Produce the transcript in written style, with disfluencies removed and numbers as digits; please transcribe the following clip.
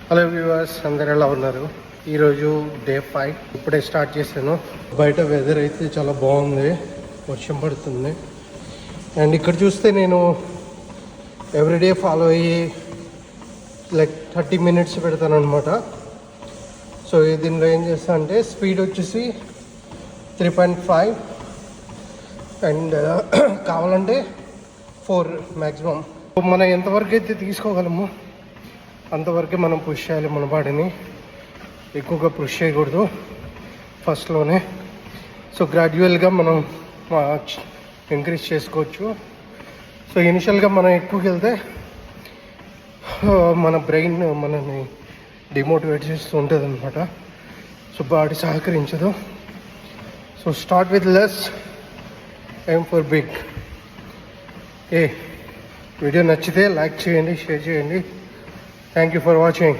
Hello viewers, అందరు ఎలా ఉన్నారు? ఈరోజు డే 5 ఇప్పుడే స్టార్ట్ చేశాను. బయట వెదర్ అయితే చాలా బాగుంది, వర్షం పడుతుంది. అండ్ ఇక్కడ చూస్తే నేను ఎవ్రీడే ఫాలో అయ్యి లైక్ 30 minutes పెడతాను అనమాట. సో దీనిలో ఏం చేస్తా అంటే స్పీడ్ వచ్చేసి 3.5 అండ్ కావాలంటే 4 మ్యాక్సిమం. మనం ఎంతవరకు అయితే తీసుకోగలమో అంతవరకే మనం పుష్ చేయాలి. మన బాడీని ఎక్కువగా పుష్ చేయకూడదు ఫస్ట్లోనే. సో గ్రాడ్యువల్గా మనం ఇంక్రీజ్ చేసుకోవచ్చు. సో ఇనిషియల్గా మనం ఎక్కువకి వెళ్తే మన బ్రెయిన్ మనని డిమోటివేట్ చేస్తూ ఉంటుంది అనమాట. సో బాడీ సహకరించదు. So start with less, aim for big. Video నచ్చితే లైక్ చేయండి, షేర్ చేయండి. Thank you for watching.